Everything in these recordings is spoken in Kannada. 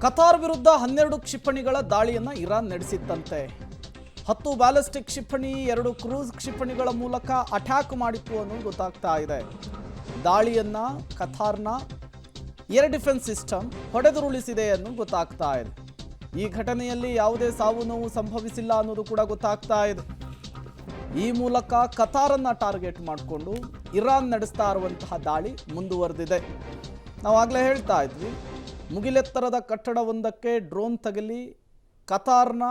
ಕತಾರ್ ವಿರುದ್ಧ 12 ಕ್ಷಿಪಣಿಗಳ ದಾಳಿಯನ್ನು ಇರಾನ್ ನಡೆಸಿತ್ತಂತೆ. 10 ಬ್ಯಾಲಿಸ್ಟಿಕ್ ಕ್ಷಿಪಣಿ, 2 ಕ್ರೂಸ್ ಕ್ಷಿಪಣಿಗಳ ಮೂಲಕ ಅಟ್ಯಾಕ್ ಮಾಡಿತ್ತು ಅನ್ನೋದು ಗೊತ್ತಾಗ್ತಾ ಇದೆ. ದಾಳಿಯನ್ನು ಕತಾರ್ನ ಏರ್ ಡಿಫೆನ್ಸ್ ಸಿಸ್ಟಮ್ ಹೊಡೆದುರುಳಿಸಿದೆ ಅನ್ನೋದು ಗೊತ್ತಾಗ್ತಾ ಇದೆ. ಈ ಘಟನೆಯಲ್ಲಿ ಯಾವುದೇ ಸಾವು ನೋವು ಸಂಭವಿಸಿಲ್ಲ ಅನ್ನೋದು ಕೂಡ ಗೊತ್ತಾಗ್ತಾ ಇದೆ. ಈ ಮೂಲಕ ಕತಾರನ್ನು ಟಾರ್ಗೆಟ್ ಮಾಡಿಕೊಂಡು ಇರಾನ್ ನಡೆಸ್ತಾ ಇರುವಂತಹ ದಾಳಿ ಮುಂದುವರೆದಿದೆ. ನಾವಾಗಲೇ ಹೇಳ್ತಾ ಇದ್ವಿ, ಮುಗಿಲೆತ್ತರದ ಕಟ್ಟಡವೊಂದಕ್ಕೆ ಡ್ರೋನ್ ತಗಲಿ ಕತಾರ್ನ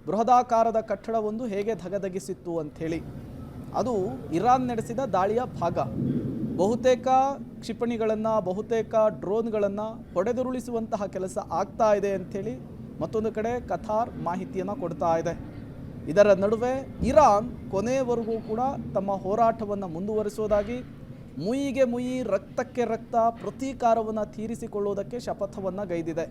ಬೃಹದಾಕಾರದ ಕಟ್ಟಡವೊಂದು ಹೇಗೆ ಧಗಧಗಿಸಿತ್ತು ಅಂಥೇಳಿ. ಅದು ಇರಾನ್ ನಡೆಸಿದ ದಾಳಿಯ ಭಾಗ. ಬಹುತೇಕ ಕ್ಷಿಪಣಿಗಳನ್ನು, ಬಹುತೇಕ ಡ್ರೋನ್ಗಳನ್ನು ಹೊಡೆದುರುಳಿಸುವಂತಹ ಕೆಲಸ ಆಗ್ತಾ ಇದೆ ಅಂಥೇಳಿ ಮತ್ತೊಂದು ಕಡೆ ಕತಾರ್ ಮಾಹಿತಿಯನ್ನು ಕೊಡ್ತಾ ಇದೆ. ಇದರ ನಡುವೆ ಇರಾನ್ ಕೊನೆಯವರೆಗೂ ಕೂಡ ತಮ್ಮ ಹೋರಾಟವನ್ನು ಮುಂದುವರಿಸೋದಾಗಿ, ಮುಯಿಗೆ ಮುಯಿ, ರಕ್ತಕ್ಕೆ ರಕ್ತ, ಪ್ರತೀಕಾರವನ್ನು ತೀರಿಸಿಕೊಳ್ಳುವುದಕ್ಕೆ ಶಪಥವನ್ನು ಗೈದಿದೆ.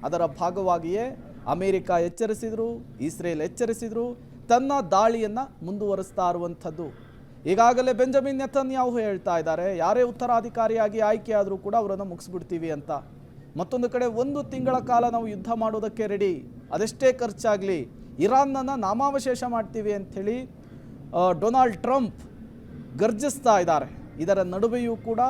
ಅದರ ಭಾಗವಾಗಿಯೇ ಅಮೆರಿಕ ಎಚ್ಚರಿಸಿದರು, ಇಸ್ರೇಲ್ ಎಚ್ಚರಿಸಿದರು, ತನ್ನ ದಾಳಿಯನ್ನು ಮುಂದುವರಿಸ್ತಾ ಇರುವಂಥದ್ದು. ಈಗಾಗಲೇ ಬೆಂಜಮಿನ್ ನೆತನ್ಯಾಹು ಹೇಳ್ತಾ ಇದ್ದಾರೆ, ಯಾರೇ ಉತ್ತರಾಧಿಕಾರಿಯಾಗಿ ಆಯ್ಕೆಯಾದರೂ ಕೂಡ ಅವರನ್ನು ಮುಗಿಸ್ಬಿಡ್ತೀವಿ ಅಂತ. ಮತ್ತೊಂದು ಕಡೆ 1 ತಿಂಗಳ ಕಾಲ ನಾವು ಯುದ್ಧ ಮಾಡೋದಕ್ಕೆ ರೆಡಿ, ಅದೆಷ್ಟೇ ಖರ್ಚಾಗಲಿ, ಇರಾನ್ನನ್ನು ನಾಮಾವಶೇಷ ಮಾಡ್ತೀವಿ ಅಂಥೇಳಿ ಡೊನಾಲ್ಡ್ ಟ್ರಂಪ್ ಗರ್ಜಿಸ್ತಾ ಇದ್ದಾರೆ. ಇದರ ನಡುವೆಯೂ ಕೂಡ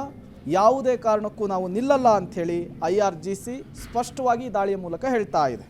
ಯಾವುದೇ ಕಾರಣಕ್ಕೂ ನಾವು ನಿಲ್ಲಲ್ಲ ಅಂಥೇಳಿ IRGC ಸ್ಪಷ್ಟವಾಗಿ ದಾಳಿಯ ಮೂಲಕ ಹೇಳ್ತಾ ಇದೆ.